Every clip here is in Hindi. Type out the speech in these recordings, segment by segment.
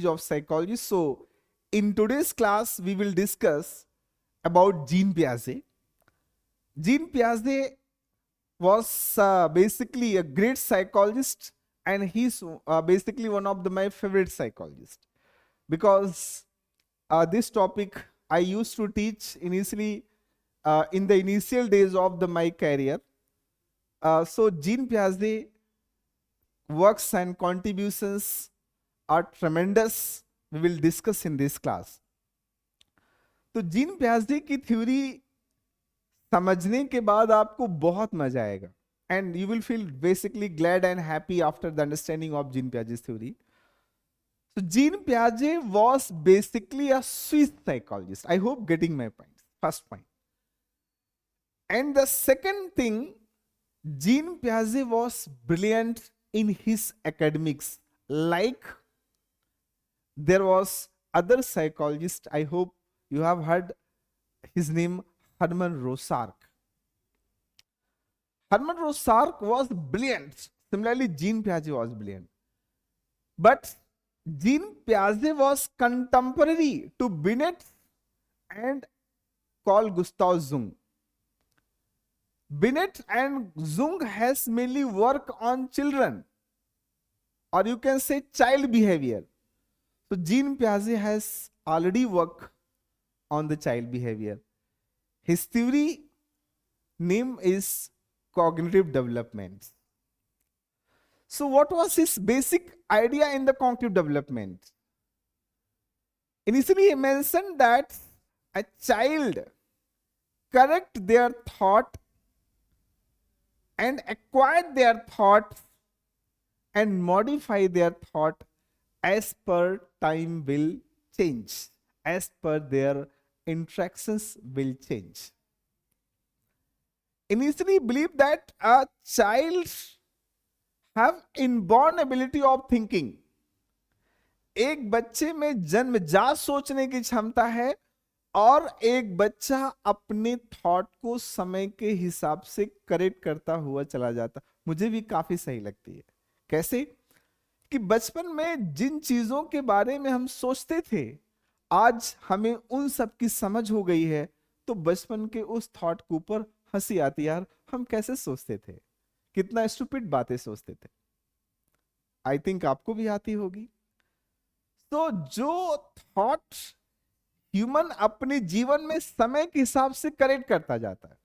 of psychology. So, in today's class, we will discuss about Jean Piaget. Jean Piaget was basically a great psychologist, and he's basically one of my favorite psychologists because this topic I used to teach initially in the initial days of my career. So, Jean Piaget works and contributions are tremendous. We will discuss in this class. तो जीन प्याजे की थ्योरी समझने के बाद आपको बहुत मजा आएगा and you will feel basically glad and happy after the understanding of Jean Piaget's theory. So Jean Piaget was basically a Swiss psychologist. I hope getting my point. First point. And the second thing, Jean Piaget was brilliant in his academics. Like there was other psychologist, I hope you have heard his name, Hermann Rorschach. Hermann Rorschach was brilliant. Similarly, Jean Piaget was brilliant. But Jean Piaget was contemporary to Binet and Carl Gustav Jung. Binet and Jung has mainly work on children, or you can say child behavior. So Jean Piaget has already worked on the child behavior. His theory name is cognitive development. So what was his basic idea in the cognitive development? Initially he mentioned that a child correct their thought and acquire their thought and modify their thought as per time will change, as per their interactions will change. Initially believed that a child have inborn ability of thinking. एक बच्चे में जन्मजात सोचने की क्षमता है और एक बच्चा अपने थॉट को समय के हिसाब से करेक्ट करता हुआ चला जाता. मुझे भी काफी सही लगती है. कैसे कि बचपन में जिन चीजों के बारे में हम सोचते थे आज हमें उन सब की समझ हो गई है, तो बचपन के उस थॉट के ऊपर हंसी आती. यार हम कैसे सोचते थे, कितना स्टूपिड बातें सोचते थे. आई थिंक आपको भी आती होगी. तो जो थॉट ह्यूमन अपने जीवन में समय के हिसाब से करेक्ट करता जाता है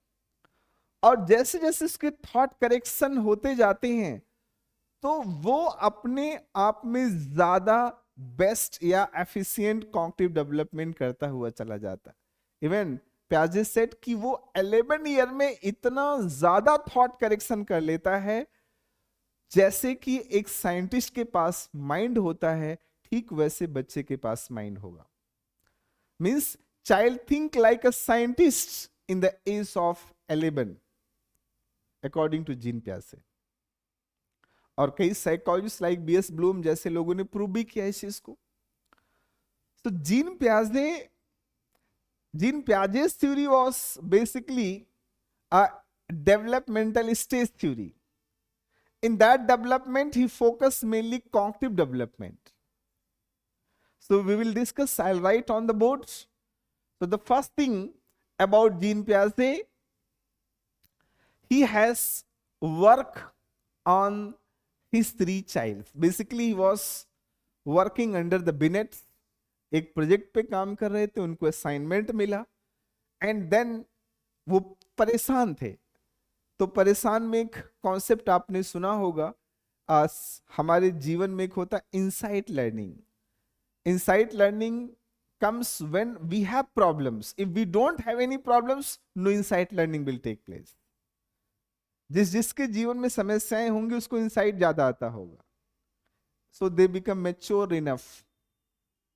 और जैसे जैसे उसके थॉट करेक्शन होते जाते हैं तो वो अपने आप में ज्यादा बेस्ट या एफिशिएंट कॉग्निटिव डेवलपमेंट करता हुआ चला जाता है. इवन प्याजे सेट कि वो 11 ईयर में इतना ज्यादा थॉट करेक्शन कर लेता है जैसे कि एक साइंटिस्ट के पास माइंड होता है, ठीक वैसे बच्चे के पास माइंड होगा. Means child think like a scientist in the age of 11 according to Jean प्याजे. और कई साइकोलॉजिस्ट लाइक बीएस ब्लूम जैसे लोगों ने प्रूव भी किया इस चीज को. तो gene प्याजे's theory was basically a developmental stage theory. In that development, he focused mainly cognitive development. So we will discuss, I'll write on the boards. So the first thing about Jean Piaget, he has worked on his 3 childs. Basically, he was working under the Binet. एक प्रोजेक्ट पे काम कर रहे थे, उनको असाइनमेंट मिला एंड देन वो परेशान थे. तो परेशान में एक कॉन्सेप्ट आपने सुना होगा, हमारे जीवन में एक होता है insight learning. Insight learning comes when we have problems. If we don't have any problems, no insight learning will take place. जिसके जीवन में समस्याएं होंगी उसको इंसाइट ज्यादा आता होगा. सो दे बिकम मैच्योर इनफ,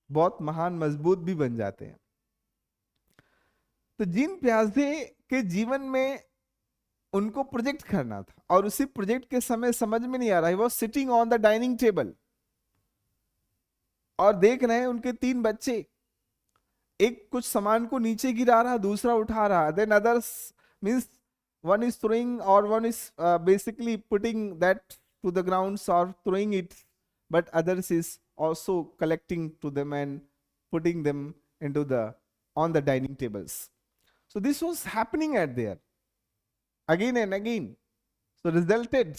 बहुत महान मजबूत भी बन जाते हैं. तो जीन प्याजे के जीवन में उनको प्रोजेक्ट करना था और उसी प्रोजेक्ट के समय समझ में नहीं आ रहा. He was sitting on the dining table और देख रहे हैं उनके 3 बच्चे, एक कुछ सामान को नीचे गिरा रहा, दूसरा उठा रहा. Than others means one is throwing or one is basically putting that to the grounds or throwing it, but others is also collecting to them and putting them into the on the dining tables. So this was happening at there again and again. So resulted,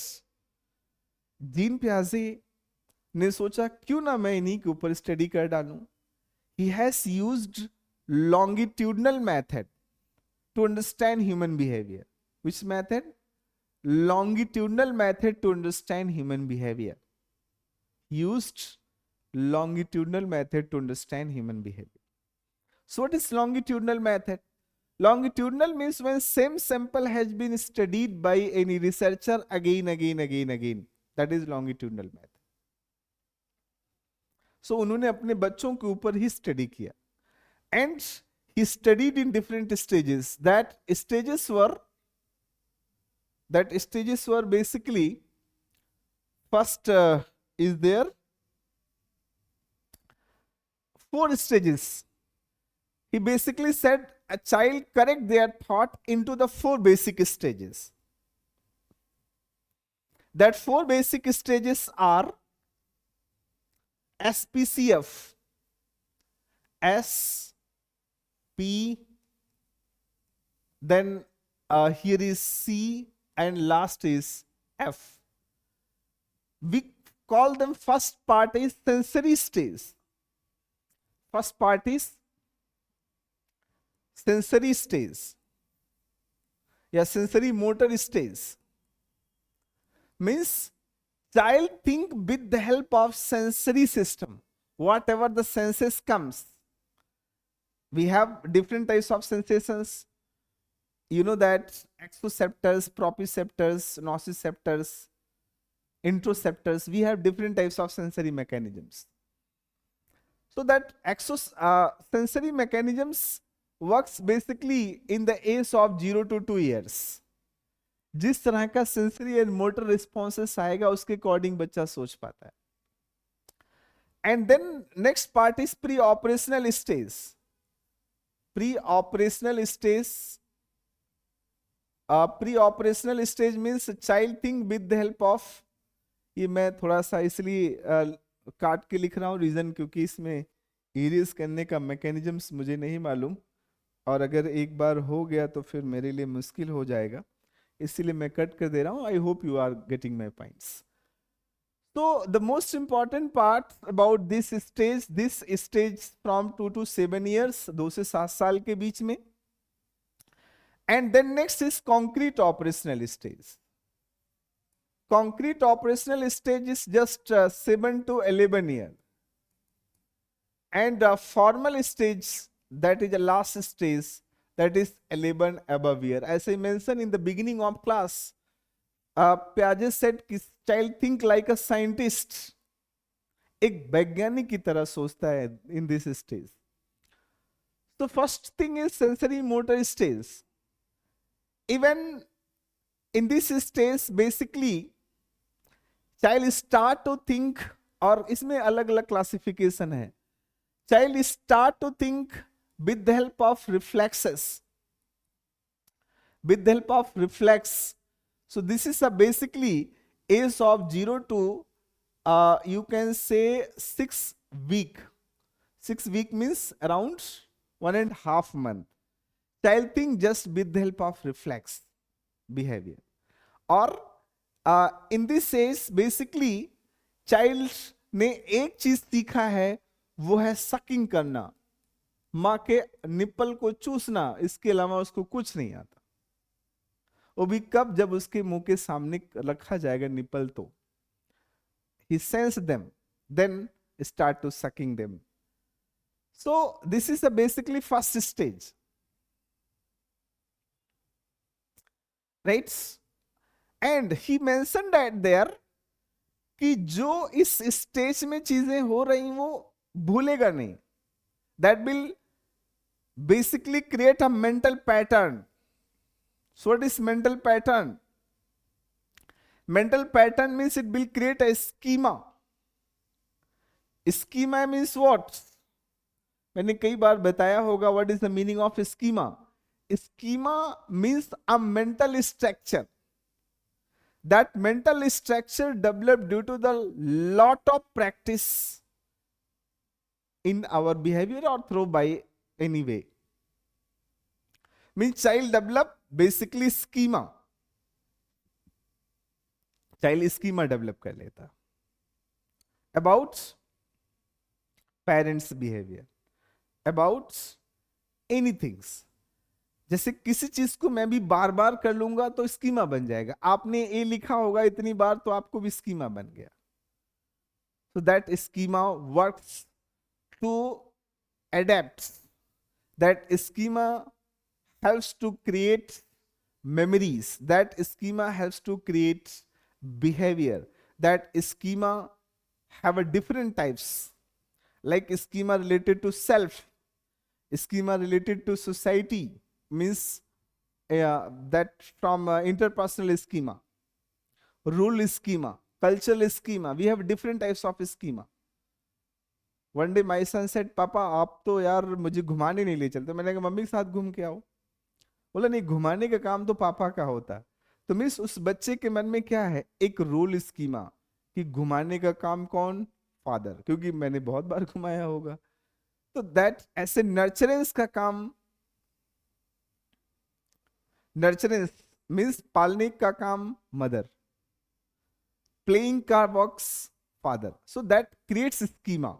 Jean प्याजे ने सोचा क्यों ना मैं इन्हीं के ऊपर स्टडी कर डालूं. He has used longitudinal method to understand human behavior. Which method? Longitudinal method to understand human behavior. Used longitudinal method to understand human behavior. So what is longitudinal method? Longitudinal means when same sample has been studied by any researcher again. That is longitudinal method. So उन्होंने अपने बच्चों के ऊपर ही स्टडी किया. And he studied in different stages. That stages were basically, first is there 4 stages. He basically said a child correct their thought into the 4 basic stages. That 4 basic stages are SPCF, S, P, then here is C, and last is F. We call them, first part is sensory stage. First part is sensory stage, या sensory motor stage. Means child think with the help of sensory system. Whatever the senses comes, we have different types of sensations. You know that exoceptors, proprioceptors, nociceptors, interoceptors. We have different types of sensory mechanisms. So that sensory mechanisms works basically in the age of 0 to 2 years. जिस तरह का सेंसरी एंड मोटर रिस्पॉन्सेस आएगा उसके अकॉर्डिंग बच्चा सोच पाता है. And then next part is pre operational stage. Pre operational stage, pre operational stage means child think with the help of, ये मैं थोड़ा सा इसलिए काट के लिख रहा हूँ रीजन क्योंकि इसमें इरेज करने का मैकेनिज्म्स मुझे नहीं मालूम, और अगर एक बार हो गया तो फिर मेरे लिए मुश्किल हो जाएगा, इसलिए मैं कट कर दे रहा हूं. I hope you are getting my points. तो the most important part about this stage from 2 to 7 years, 2 से 7 साल के बीच में. And then next is concrete operational stage. Concrete operational stage is just 7 to 11 years. And formal stage, that is the last stage, that is 11 above year. As I mentioned in the beginning of class, Piaget said कि child think like a scientist. एक वैज्ञानिक की तरह सोचता है in this stage. So first thing is sensory motor stage. Even in this stage basically child start to think, और इसमें अलग अलग क्लासिफिकेशन है. Child start to think with the help of reflexes. With the help of reflex. So this is a basically age of 0 to you can say 6 week. 6 week means around 1.5 month. Child think just with the help of reflex behavior. Or in this age basically child ने एक चीज सीखा है, वो है सकिंग करना, माँ के निप्पल को चूसना, इसके अलावा उसको कुछ नहीं आता. वो भी कब, जब उसके मुंह के सामने रखा जाएगा निप्पल तो. He sense them, then start to sucking them. So this is the basically first stage, right? And he mentioned that there कि जो इस स्टेज में चीजें हो रही वो भूलेगा नहीं. That will basically create a mental pattern. So what is mental pattern? Mental pattern means it will create a schema. Schema means what? मैंने कई बार बताया होगा what is the meaning of schema. Schema means a mental structure. That mental structure developed due to the lot of practice in our behavior or through by any way. Means child develop basically schema, child schema develop कर लेता about parents behavior, about anything. जैसे किसी चीज को मैं भी बार बार कर लूंगा तो स्कीमा बन जाएगा, आपने ए लिखा होगा इतनी बार तो आपको भी स्कीमा बन गया. So that schema works to adapt. That schema helps to create memories. That schema helps to create behavior. That schema have a different types, like schema related to self, schema related to society, means that from interpersonal schema, rule schema, cultural schema. We have different types of schema. One day my son said, पापा आप तो यार मुझे घुमाने नहीं ले चलते. मैंने कहा मम्मी के साथ घूम के आओ. बोला नहीं, घुमाने का काम तो पापा का होता. तो मिस उस बच्चे के मन में क्या है, एक रोल स्कीमा कि घुमाने का काम कौन, फादर, क्योंकि मैंने बहुत बार घुमाया होगा. तो दैट ऐसे नर्चरेंस का काम, नर्चरेंस मीन्स पालने का काम mother, playing car box father. So that creates schema.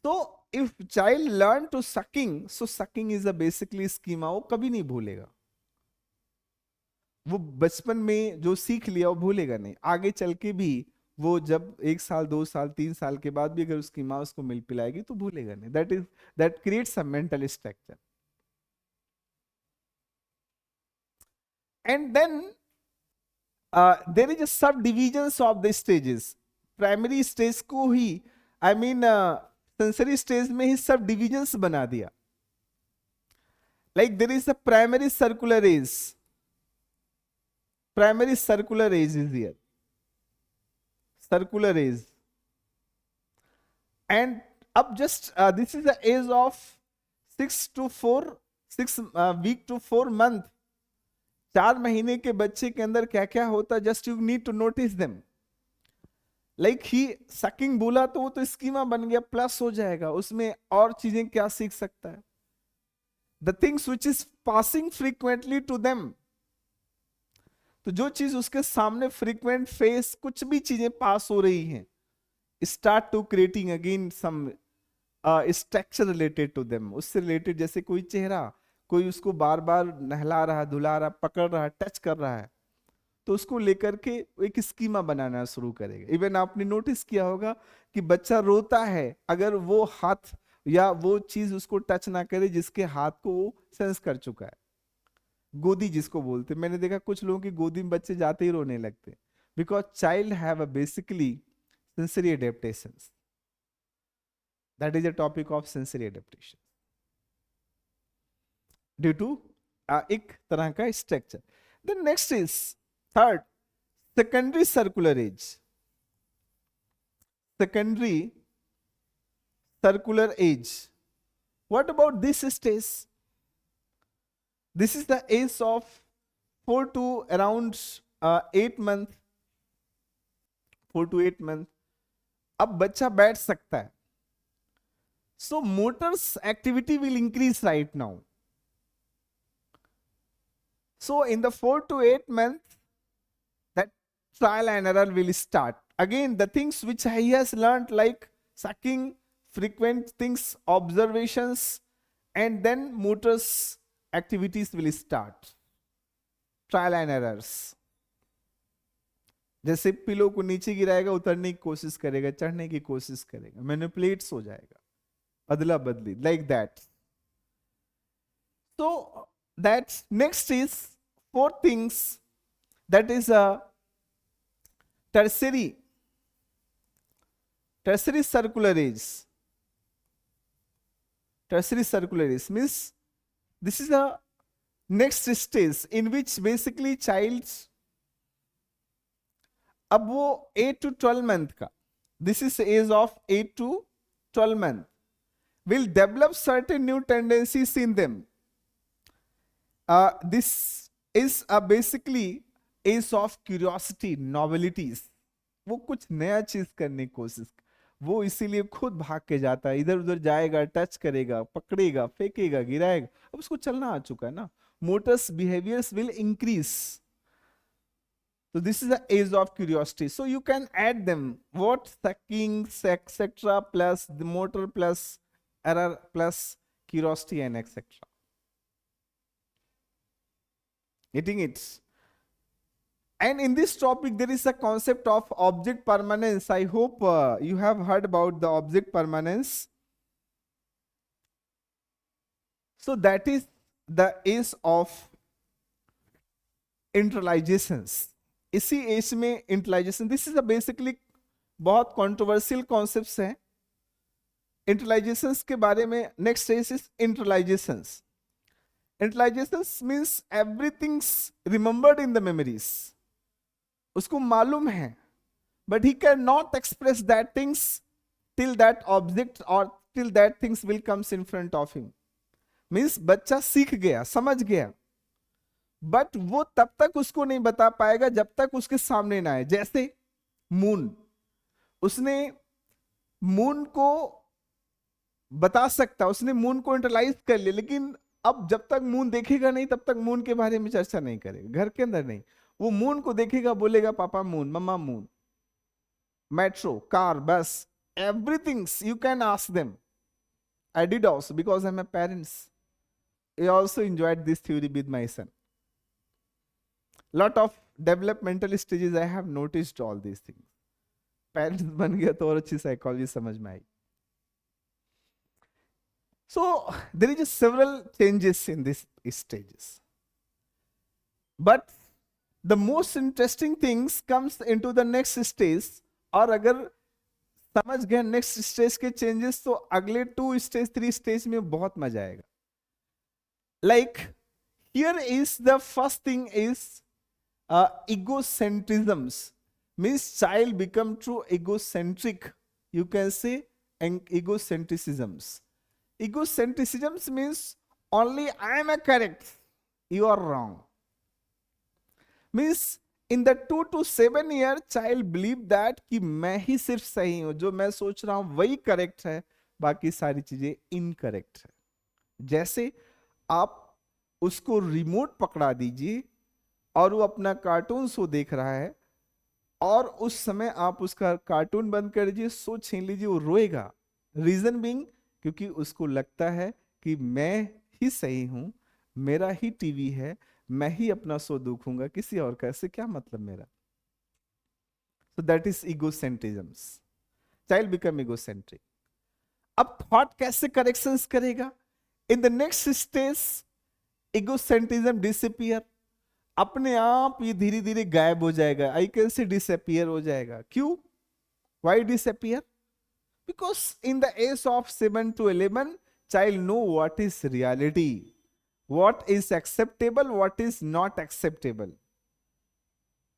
So if child learn to sucking, so sucking is a basically schema. वो कभी नहीं भूलेगा, वो बचपन में जो सीख लिया वो भूलेगा नहीं. आगे चल के भी वो जब 1 साल 2 साल 3 साल के बाद भी अगर उसकी माँ उसको मिल पिलाएगी तो भूलेगा नहीं. that creates a mental structure. And then there is a subdivisions of the stages. Primary stage को ही सेंसरी स्टेज में ही सब डिविजन्स बना दिया. Like there is a primary circular age. Primary circular age is here, circular age. And अब just this is the age of 6 week to 4 month. 4 महीने के बच्चे के अंदर क्या क्या होता है, just you need to notice them. Like he sucking बोला तो वो तो स्कीमा बन गया, प्लस हो जाएगा, उसमें और चीजें क्या सीख सकता है. The things which is passing frequently to them. तो जो चीज उसके सामने फ्रीक्वेंट फेस कुछ भी चीजें पास हो रही हैं, start to creating again some structure related to them. उससे रिलेटेड जैसे कोई चेहरा, कोई उसको बार बार नहला रहा, धुला रहा, पकड़ रहा, टच कर रहा है, तो उसको लेकर के एक स्कीमा बनाना शुरू करेगा. इवन आपने नोटिस किया होगा कि बच्चा रोता है, अगर वो हाथ या वो चीज उसको टच ना करे जिसके हाथ को वो सेंस कर चुका है. गोदी जिसको बोलते, मैंने देखा कुछ लोगों की गोदी में बच्चे जाते ही रोने लगते, because child have a basically sensory adaptations. That is a topic of sensory adaptation due to एक तरह का स्ट्रक्चर. The next is third, secondary circular age. Secondary circular age. What about this stage? This is the age of 4 to around 8 month. 4 to 8 month. अब बच्चा बैठ सकता है. So motors activity will increase right now. So in the 4 to 8 month, trial and error will start. Again, the things which he has learned, like sucking, frequent things, observations, and then motors activities will start. Trial and errors. जैसे पिलो को नीचे गिराएगा, उतरने की कोशिश करेगा, चढ़ने की कोशिश करेगा, मैनिपुलेट्स हो जाएगा, अदला बदली, like that. So that next is 4 things, that is a tertiary circular age. Tertiary circular age means this is the next stage in which basically child, अब वो 8 to 12 month का, this is age of 8 to 12 month, will develop certain new tendencies in them. This is a basically age of curiosity, novelties. वो कुछ नया चीज करने की कोशिश, वो इसीलिए खुद भाग के जाता है, इधर उधर जाएगा, टच करेगा, पकड़ेगा, फेंकेगा, गिराएगा, अब उसको चलना आ चुका है ना. Motors behaviours will increase. So this is the age of curiosity. So you can add them. What? Sucking, etc. plus the motor plus error plus curiosity and etc. Getting it? And in this topic, there is a concept of object permanence. I hope you have heard about the object permanence. So that is the age of internalisations. इसी एज में internalisation, this is a basically बहुत कंट्रोवर्शियल कॉन्सेप्ट्स हैं इंटरलाइजेशंस के बारे में. Next age is internalisations. Internalisations means everythings remembered in the memories. उसको मालूम है, but he can not express that things till that object और till that things will comes in front of him. Means बच्चा सीख गया, समझ गया, बट वो तब तक उसको नहीं बता पाएगा जब तक उसके सामने ना आए. जैसे मून, उसने मून को बता सकता, उसने मून को इंटरलाइज कर लिया, लेकिन अब जब तक मून देखेगा नहीं तब तक मून के बारे में चर्चा नहीं करेगा, घर के अंदर नहीं. वो मून को देखेगा, बोलेगा पापा मून, मम्मा मून, मेट्रो, कार, बस, everything you can ask them. I did also because I'm a parents. I also enjoyed this theory with my son. Lot of developmental stages I have noticed all these things. Parents बन गया तो और अच्छी psychology समझ में आई. So there is several changes in these stages. But the most interesting things comes into the next stage. और अगर समझ गए नेक्स्ट स्टेज के चेंजेस तो अगले 2 स्टेज 3 स्टेज में बहुत मजा आएगा. Like here is the first thing is egocentrisms. Means child become true egocentric, you can say, and egocentricisms. Egocentricisms means only I am correct, you are wrong. Means in the 2 to 7 year child believe that कि मैं ही सिर्फ सही हूं, जो मैं सोच रहा हूं वही करेक्ट है, बाकी सारी चीजें इनकरेक्ट है. जैसे आप उसको रिमोट पकड़ा दीजिए और वो अपना कार्टून शो देख रहा है, और उस समय आप उसका कार्टून बंद कर दीजिए, शो छीन लीजिए, वो रोएगा. रीजन बीइंग क्योंकि उसको लगता है कि मैं ही सही हूं, मेरा ही टीवी है, मैं ही अपना शो देखूंगा, किसी और का ऐसे क्या मतलब मेरा. So that is egocentrisms. Child become egocentric. अब थॉट कैसे करेक्शंस करेगा? In the next stage egocentrism disappear. अपने आप ये धीरे धीरे गायब हो जाएगा. आई कैन से डिसअपियर हो जाएगा. क्यों? Why disappear? Because in the age of 7 to 11 child know what is reality, what is acceptable, what is not acceptable.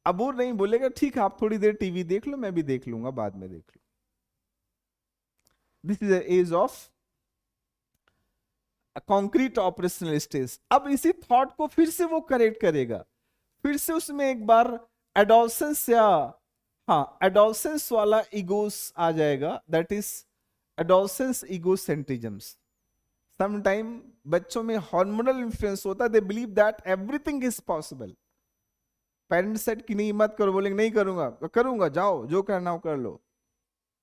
अब वो नहीं बोलेगा ठीक है आप थोड़ी देर टीवी देख लो, मैं भी देख लूंगा, बाद में देख लो. This is the age of concrete operational stage. अब इसी थॉट को फिर से वो करेक्ट करेगा, फिर से उसमें एक बार एडोलसेंस या एडोलसेंस वाला ईगोस आ जाएगा. That is adolescence egocentrisms. Sometime बच्चों में हार्मोनल इन्फ्लुएंस होता है. They believe that everything is possible. Parents said कि नहीं मत करो, बोलेंगे नहीं करूंगा, करूंगा, जाओ जो करना हो कर लो,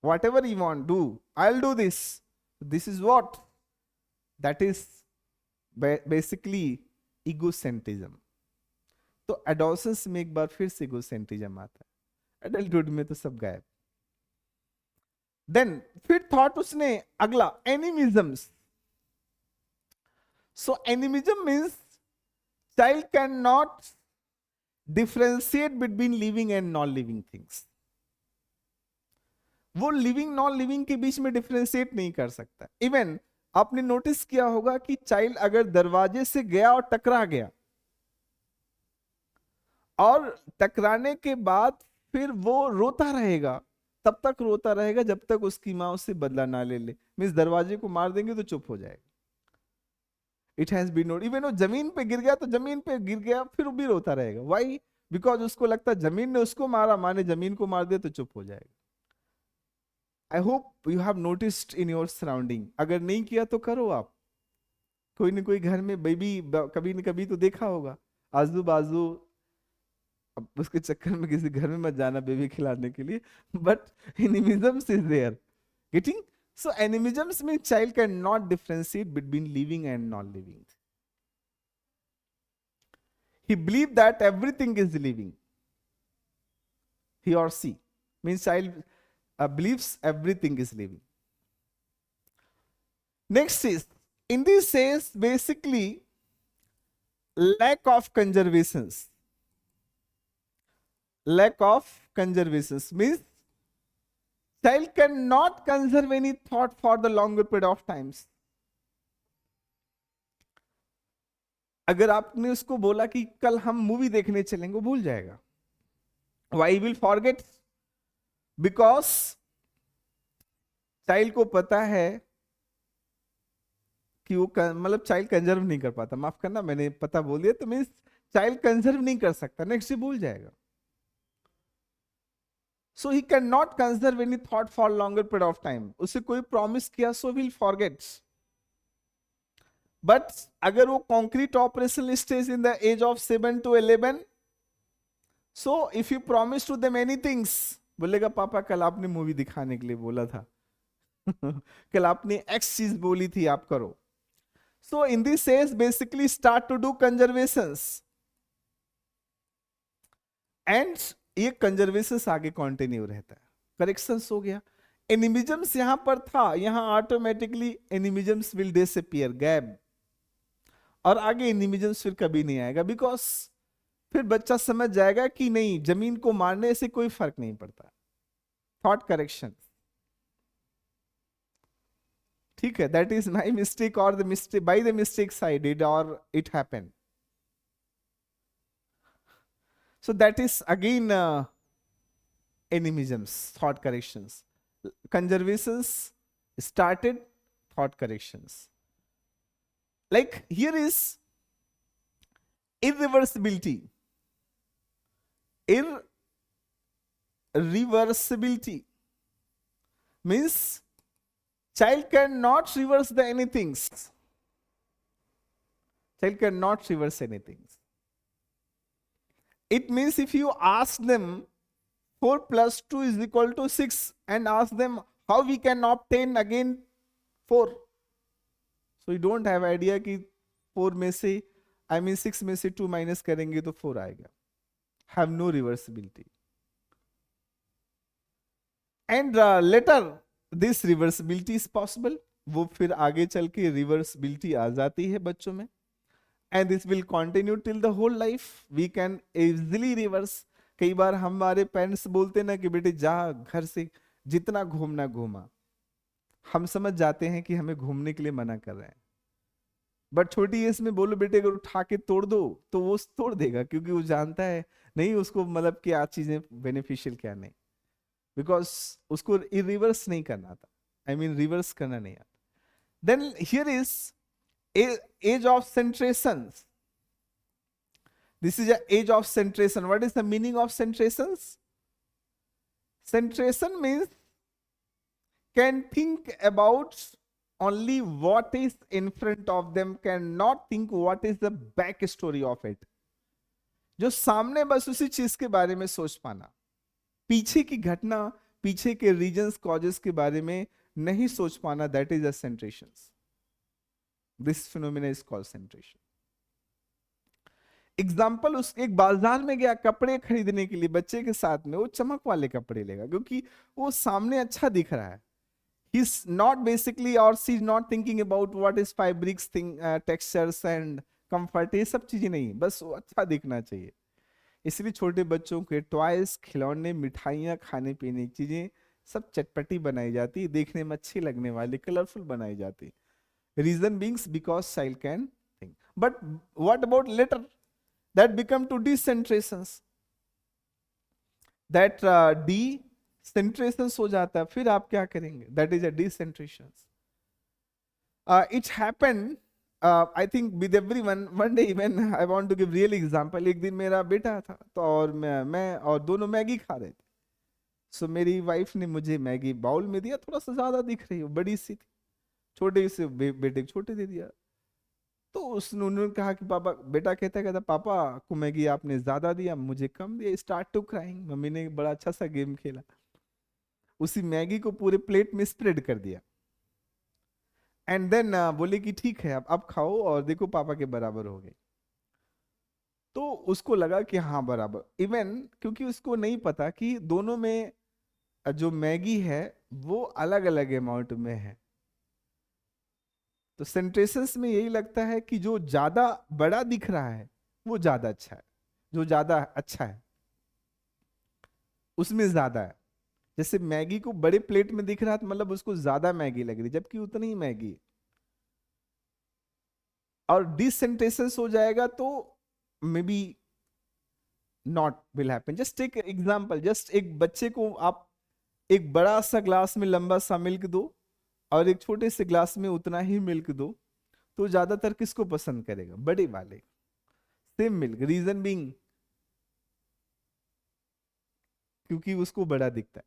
whatever you want do, I will do this. This is what that is basically egocentrism. तो एडोलसेंस में एक बार फिर से इगोसेंट्रिज्म आता है, एडल्टहुड में तो सब गायब. देन फिर थॉट उसने अगला animisms. So animism means child can not differentiate between living and non living things. वो लिविंग नॉन लिविंग के बीच में डिफरेंशिएट नहीं कर सकता. इवन आपने नोटिस किया होगा कि चाइल्ड अगर दरवाजे से गया और टकरा गया, और टकराने के बाद फिर वो रोता रहेगा, तब तक रोता रहेगा जब तक उसकी मां उससे बदला ना ले ले. मींस दरवाजे को मार देंगे तो चुप हो जाएगा. It has been note. Even वो जमीन पे गिर गया तो जमीन पे गिर गया, फिर वो भी रोता रहेगा. व्हाई? बिकॉज उसको लगता है जमीन ने उसको मारा, माँ ने जमीन को मार दिया तो चुप हो जाएगा. आई hope you have noticed in your surrounding, अगर नहीं किया तो करो आप। कोई न कोई घर में बेबी कभी न कभी तो देखा होगा आजू बाजू। अब उसके चक्कर में किसी घर में मत जाना बेबी खिलाने के लिए, but animisms is there getting. So animisms mean child can not differentiate between living and non living. He believed that everything is living. He or she means child believes everything is living. Next is, in this says basically lack of conservations. Lack of conservations means child cannot conserve any thought for the longer period of times. अगर आपने उसको बोला कि कल हम मूवी देखने चलेंगे, वो भूल जाएगा। Why he will forget? Because child को पता है कि वो मतलब चाइल्ड कंजर्व नहीं कर पाता, माफ करना मैंने पता बोल दिया, तो मीन्स चाइल्ड कंजर्व नहीं कर सकता, नेक्स्ट डे भूल जाएगा। So he can not conserve any thought for longer period of time. उसे कोई प्रॉमिस किया सो विल फॉरगेट। बट अगर वो concrete operation stage in the age of 7 to 11, so if you promise to them anything, बोलेगा पापा कल आपने मूवी दिखाने के लिए बोला था कल आपने एक्स चीज बोली थी, आप करो। So in this age basically start to do conservations, and ये कंजर्वेशंस आगे कंटिन्यू रहता है। करेक्शंस हो गया। एनिमिज्म्स यहां पर था, यहां ऑटोमेटिकली एनिमिज्म्स विल डिसअपीयर, गैप, और आगे एनिमिज्म्स फिर कभी नहीं आएगा, बिकॉज फिर बच्चा समझ जाएगा कि नहीं, जमीन को मारने से कोई फर्क नहीं पड़ता। थॉट करेक्शन, ठीक है, दैट इज माई मिस्टेक और the mistake, by the mistakes I did और it happened. So that is again animisms, thought corrections. Conservations started, thought corrections. Like here is irreversibility. Irreversibility means child cannot reverse the anything. Child cannot reverse anything. It means if you ask them 4 plus 2 is equal to 6 and ask them how we can obtain again 4, so you don't have idea कि 4 में से I mean 6 में से 2 माइनस करेंगे तो 4 आएगा। Have no reversibility. And later this reversibility is possible, वो फिर आगे चल के रिवर्सिबिलिटी आ जाती है बच्चों में, and this will continue till the whole life. We can easily reverse. कई बार हमारे पेरेंट्स बोलते ना कि बेटे जा घर से जितना घूमना घूमा, हम समझ जाते हैं कि हमें घूमने के लिए मना कर रहे हैं, बट छोटी एज में बोलो बेटे अगर उठा के तोड़ दो तो वो तोड़ देगा, क्योंकि वो जानता है नहीं उसको मतलब क्या चीजें बेनिफिशियल क्या नहीं, बिकॉज उसको रिवर्स नहीं करना था, आई मीन रिवर्स करना नहीं आता। Then here is age of centrations. This is a age of centration. What is the meaning of centrations? Centration means can think about only what is in front of them, cannot think what is the back story of it. जो सामने बस उसी चीज के बारे में सोच पाना, पीछे की घटना, पीछे के रीजंस कॉजेस के बारे में नहीं सोच पाना, that is a centrations. This phenomena is called centration. Example, उस एक बाजार में गया कपड़े खरीदने के लिए बच्चे के साथ में, वो चमक वाले कपड़े लेगा क्योंकि वो सामने अच्छा दिख रहा है। He is not basically or she is not thinking about what is fabrics thing, textures and comfort, ये सब चीजें नहीं, बस वो अच्छा दिखना चाहिए। इसलिए छोटे बच्चों के टॉयज, खिलौने, मिठाइयाँ, खाने पीने की चीजें सब चटपटी बनाई जाती, देखने में अच्छी लगने वाली, कलरफुल बनाई जाती। Reason being because child can think. But what about later? That become to decentrations. That decentrations हो जाता है, फिर आप क्या करेंगे? That is a decentrations. It happened, I think with everyone. One day when I want to give real example, एक दिन मेरा बेटा था तो और मैं और दोनों मैगी खा रहे थे। सो मेरी वाइफ ने मुझे मैगी बाउल में दिया, थोड़ा सा ज्यादा दिख रही हो, बड़ी सी थी, छोटे से बेटे को छोटे दे दिया। तो उन्होंने कहा कि पापा, बेटा कहता कहता पापा को मैगी आपने ज्यादा दिया, मुझे कम दिया। Start to crying. मम्मी ने बड़ा अच्छा सा गेम खेला, उसी मैगी को पूरे प्लेट में स्प्रेड कर दिया। एंड देन बोले कि ठीक है, अब खाओ और देखो पापा के बराबर हो गए। तो उसको लगा कि हाँ बराबर, इवन क्योंकि उसको नहीं पता कि दोनों में जो मैगी है वो अलग अलग अमाउंट में है। तो सेंटेंसेस में यही लगता है कि जो ज्यादा बड़ा दिख रहा है वो ज्यादा अच्छा है, जो ज्यादा अच्छा है उसमें ज्यादा है। जैसे मैगी को बड़े प्लेट में दिख रहा था, मतलब उसको ज्यादा मैगी लग रही, जबकि उतनी ही मैगी है। और डिसेंटेंसेस हो जाएगा तो may be not will happen. Just take example, just एक बच्चे को आप एक बड़ा सा ग्लास में लंबा सा मिल्क दो और एक छोटे से ग्लास में उतना ही मिल्क दो, तो ज्यादातर किसको पसंद करेगा? बड़े वाले, सेम मिल्क। रीजन बीइंग क्योंकि उसको बड़ा दिखता है।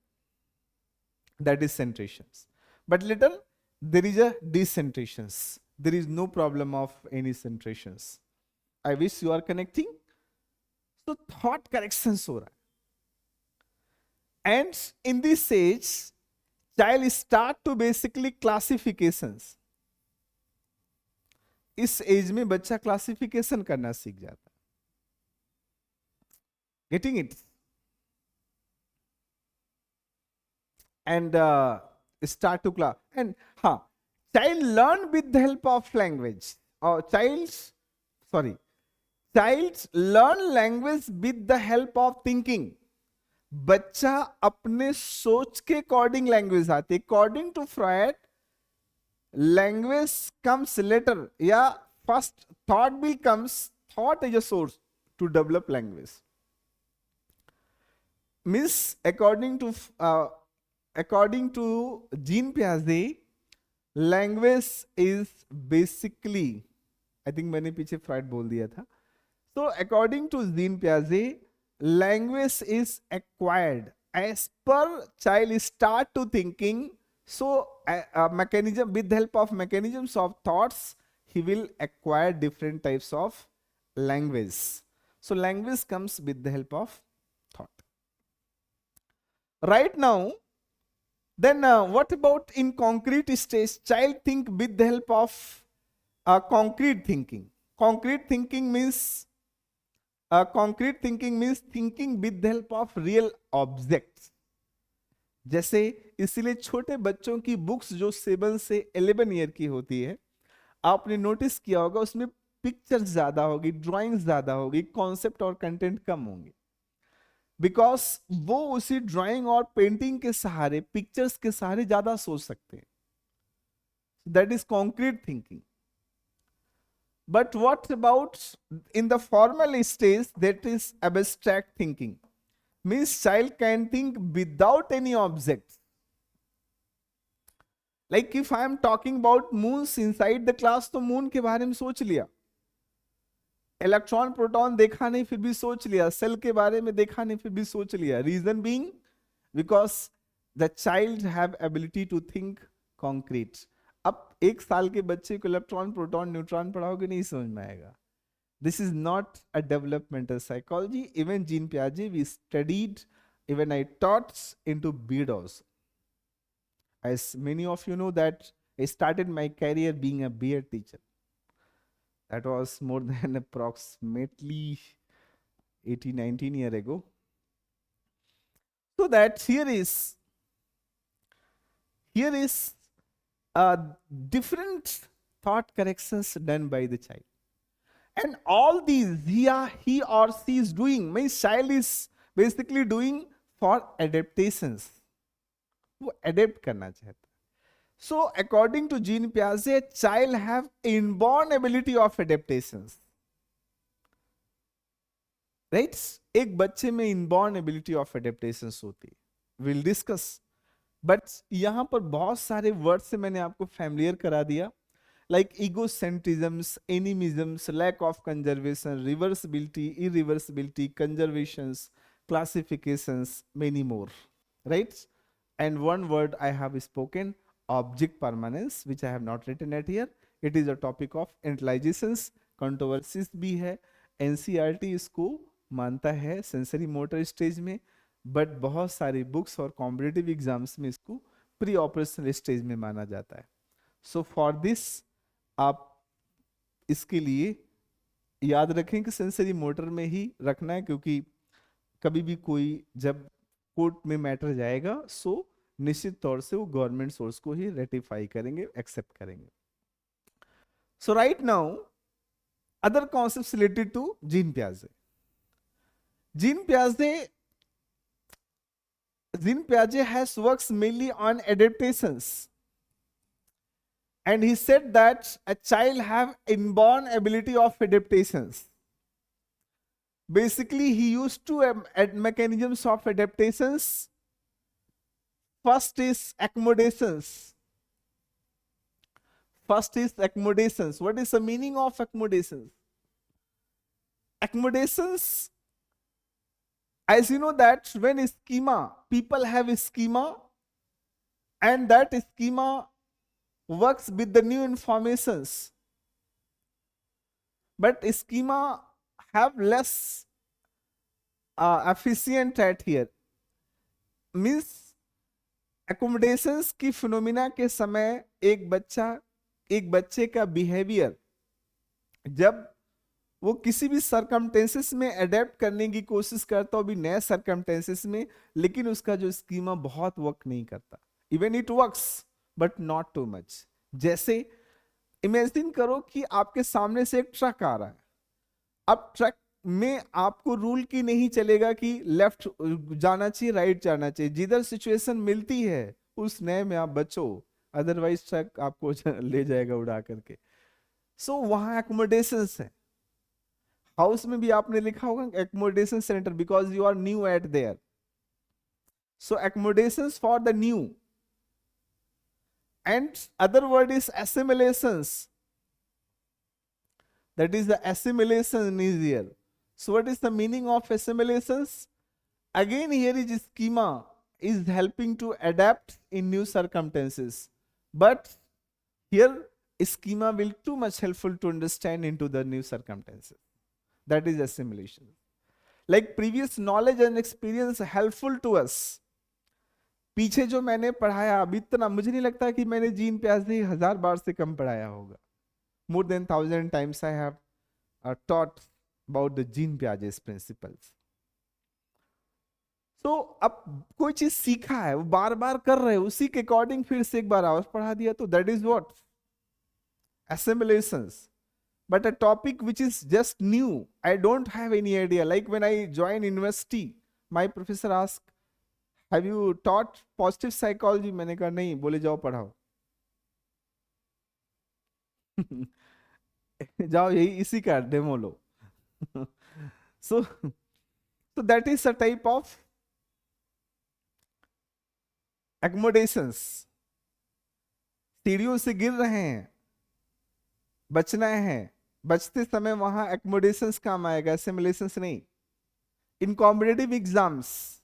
That is centrations. But little there is a decentrations, there is no problem of any centrations. I wish you are connecting. So thought corrections हो रहा है, and in this stage child start to basically classifications. इस एज में बच्चा क्लासिफिकेशन करना सीख जाता है। Getting it? And start to class and हाँ, child learn with the help of language or child learn language with the help of thinking. बच्चा अपने सोच के अकॉर्डिंग लैंग्वेज आती है। According to Freud, language comes later, या first thought will comes, thought is a source to develop language. Means according to Jean Piaget, language is basically, I think मैंने पीछे फ्राइड बोल दिया था। So according to Jean Piaget, language is acquired as per child start to thinking. So mechanism, with the help of mechanisms of thoughts, he will acquire different types of language. So language comes with the help of thought. Right now, then what about in concrete stage? Child think with the help of concrete thinking. Concrete thinking means thinking with the help of real objects. जैसे इसलिए छोटे बच्चों की बुक्स जो 7 से 11 ईयर की होती है, आपने नोटिस किया होगा उसमें पिक्चर्स ज्यादा होगी, ड्राइंग्स ज्यादा होगी, कॉन्सेप्ट और कंटेंट कम होंगे। बिकॉज वो उसी ड्राइंग और पेंटिंग के सहारे, पिक्चर्स के सहारे ज्यादा सोच सकते हैं। That is concrete thinking. But what about in the formal stage? That is abstract thinking. Means child can think without any object. Like if I am talking about moons inside the class, तो मून के बारे में सोच लिया, इलेक्ट्रॉन प्रोटॉन देखा नहीं फिर भी सोच लिया, सेल के बारे में देखा नहीं फिर भी सोच लिया। Reason being because the child have ability to think concrete. अब 1 साल के बच्चे को इलेक्ट्रॉन प्रोटॉन न्यूट्रॉन पढ़ाओगे, नहीं समझ में आएगा। This is not a developmental psychology. Even Jean पियाजे we studied, even I taught into BEd also. As many of you know that I started my career being a B.Ed teacher. That was more than approximately 18-19 years ago. So that here is different thought corrections done by the child. And all these he or she is doing, my child is basically doing for adaptations. वो अडेप्ट करना चाहता है। सो अकॉर्डिंग टू जीन पियाजे, child have inborn ability of adaptations. Right? एक बच्चे में इनबॉर्न एबिलिटी ऑफ एडेप्टेशंस होती है, विल डिस्कस। बट यहां पर बहुत सारे वर्ड से मैंने आपको फैमिलियर करा दिया, like egocentrisms, animisms, lack of conservation, reversibility, irreversibility, conservations, classifications, many more. right? And one word I have spoken, object permanence, which I have not written at here. It is a topic of intelligences, controversies भी है, एनसीईआरटी इसको मानता है सेंसरी मोटर स्टेज में, बट बहुत सारी बुक्स और कॉम्पिटिटिव एग्जाम्स में इसको प्री ऑपरेशनल स्टेज में माना जाता है. सो फॉर दिस आप इसके लिए याद रखें कि सेंसरी मोटर में ही रखना है, क्योंकि कभी भी कोई जब कोर्ट में मैटर जाएगा सो निश्चित तौर से वो गवर्नमेंट सोर्स को ही रेटिफाई करेंगे, एक्सेप्ट करेंगे. So right now other concepts related to Jean Piaget. Jean Piaget has works mainly on adaptations, and he said that a child have inborn ability of adaptations. Basically, he used two mechanisms of adaptations. First is accommodations. First is accommodations. What is the meaning of accommodations? Accommodations, as you know that when schema, people have a schema, and that schema works with the new informations. But schema have less efficient at here. Means accommodations की फिनोमिना के समय एक बच्चे का बिहेवियर जब वो किसी भी सरकमटेंसेस में अडेप्ट करने की कोशिश करता हो, भी नए सरकमटेंसेस में, लेकिन उसका जो स्कीमा बहुत वर्क नहीं करता. Even it works but not too much. जैसे इमेजिन करो कि आपके सामने से एक ट्रक आ रहा है. अब ट्रक में आपको रूल की नहीं चलेगा कि लेफ्ट जाना चाहिए, राइट जाना चाहिए. जिधर सिचुएशन मिलती है उस नए में आप बचो, अदरवाइज ट्रक आपको ले जाएगा उड़ा करके. सो वहां एकोमोडेशंस है. हाउस में भी आपने लिखा होगा accommodation centre, because you are new at there. So accommodations for the new. And other word is assimilations. That is the assimilation is here. So what is the meaning of assimilations? Again here is schema is helping to adapt in new circumstances. But here schema will too much helpful to understand into the new circumstances. That is assimilation. Like previous knowledge and experience helpful to us. पीछे जो मैंने पढ़ाया अभी इतना मुझे नहीं लगता कि मैंने जीन प्याजे 1000 बार से कम पढ़ाया होगा. More than 1000 times I have taught about the Jean Piaget's principles. So अब कोई चीज सीखा है वो बार बार कर रहे हो, उसी के अकॉर्डिंग फिर से एक बार और पढ़ा दिया, तो that is what assimilations. But a topic which is just new, I don't have any idea. Like when I joined university, my professor asked, have you taught positive psychology? मैंने कहा नहीं. बोले जाओ पढ़ाओ. जाओ यही इसी का demo low. so that is a type of accommodations. सीढ़ियों से गिर रहे हैं, बचना है, बचते समय वहां accommodations काम आएगा, assimilations नहीं. In competitive exams,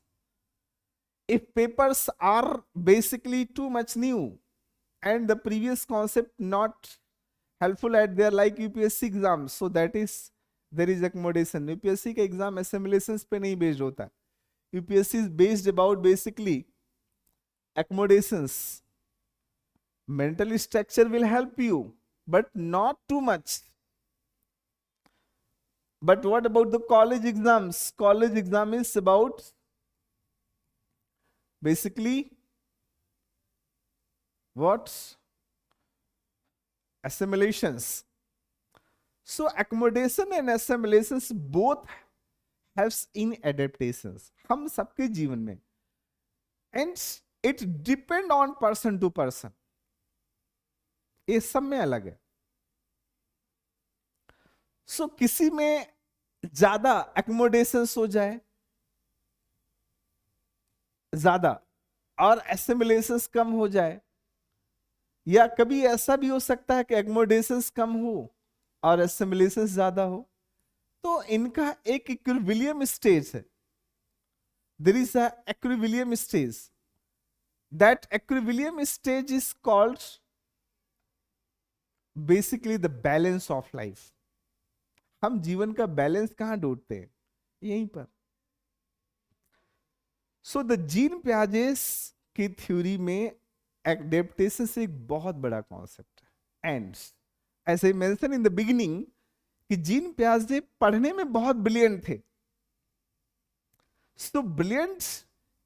if papers are basically too much new and the previous concept not helpful at their like UPSC exams, so that is there is accommodation. UPSC का एग्जाम assimilations पे नहीं बेस्ड होता. UPSC is based about basically accommodations. Mental structure will help you, but not too much. But what about the college exams? College exam is about basically what? Assimilations. So accommodation and assimilations both helps in adaptations. हम सबके जीवन में. And it depend on person to person. ये सब में अलग है. So किसी में ज्यादा accommodations हो जाए ज्यादा और assimilations कम हो जाए, या कभी ऐसा भी हो सकता है कि accommodations कम हो और assimilations ज्यादा हो. तो इनका एक इक्विलिब्रियम स्टेज है. there is a equilibrium stage. That equilibrium stage is called basically the balance of life. हम जीवन का बैलेंस कहां ढूंढते हैं? यहीं पर. सो द जीन पियाजेस की थ्योरी में एडेप्टेशन से एक बहुत बड़ा कॉन्सेप्ट है. एंड ऐसे मेंशन इन द बिगिनिंग कि जीन पियाजे पढ़ने में बहुत ब्रिलियंट थे. So brilliant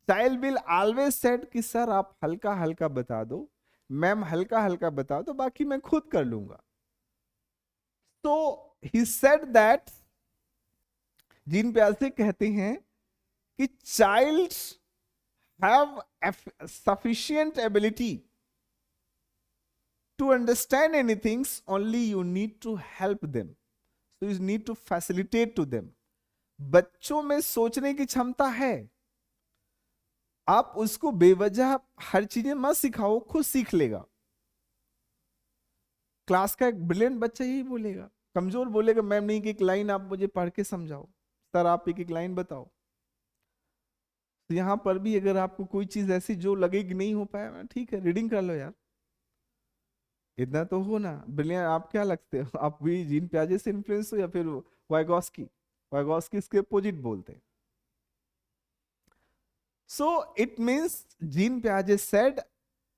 child will always said कि सर आप हल्का हल्का बता दो, मैम हल्का हल्का बता दो, बाकी मैं खुद कर लूंगा. तो ही सेड दैट, जीन पियाजे कहते हैं कि child have sufficient ability to understand anything, only you need to help them, so you need to facilitate to them. बच्चों में सोचने की क्षमता है, आप उसको बेवजह हर चीजें मत सिखाओ, खुद सीख लेगा. क्लास का एक ब्रिलियंट बच्चा यही बोलेगा. कमजोर बोलेगा मैम नहीं कि एक लाइन आप मुझे पढ़ के समझाओ, सर आप एक एक लाइन बताओ. तो यहां पर भी अगर आपको कोई चीज ऐसी जो लगे कि नहीं हो पाया, ठीक है रीडिंग कर लो यार, इतना तो हो ना. ब्रिलियंट आप क्या लगते हो, आप भी जीन पियाजे से इन्फ्लुएंस हो या फिर वाइगोस्की? वाइगोस्की इसके अपोजिट बोलते हैं. So it means Jean Piaget said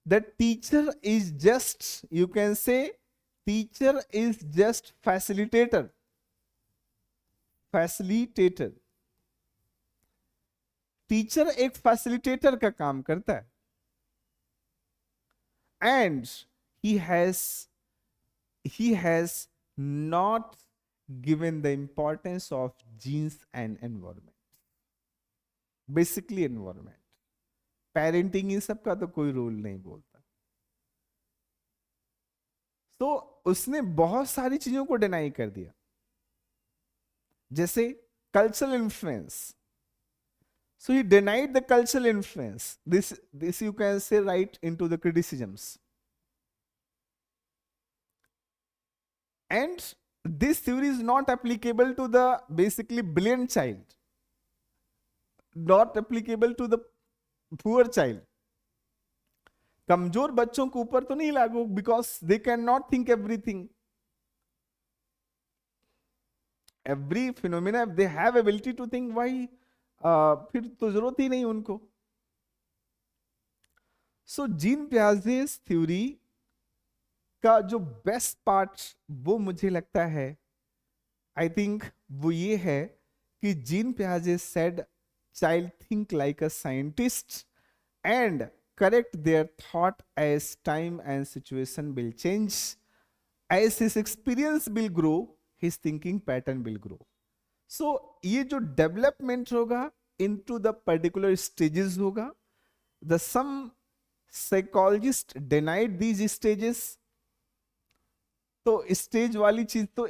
that teacher is just, you can say teacher is just facilitator. Facilitator. Teacher एक फैसिलिटेटर का काम करता है. And he has not given the importance of genes and environment. Basically environment, parenting इन सब का तो कोई रोल नहीं बोलता. तो उसने बहुत सारी चीजों को डिनाई कर दिया, जैसे cultural influence. So he denied the cultural influence. This you can say right into the criticisms. And this theory is not applicable to the basically brilliant child, not applicable to the poor child. कमजोर बच्चों के ऊपर तो नहीं लागू, because they cannot think everything. Every phenomena, if they have ability to think, why फिर तो जरूरत ही नहीं उनको. सो जीन पियाजेस थ्योरी का जो बेस्ट पार्ट वो मुझे लगता है, आई थिंक वो ये है कि जीन पियाजे said child think like a scientist and correct their thought as time and situation will change. As his experience will grow, his thinking pattern will grow. So ये जो डेवलपमेंट होगा इनटू द पर्टिकुलर स्टेजेस होगा. The some psychologist denied these stages. तो स्टेज वाली चीज तो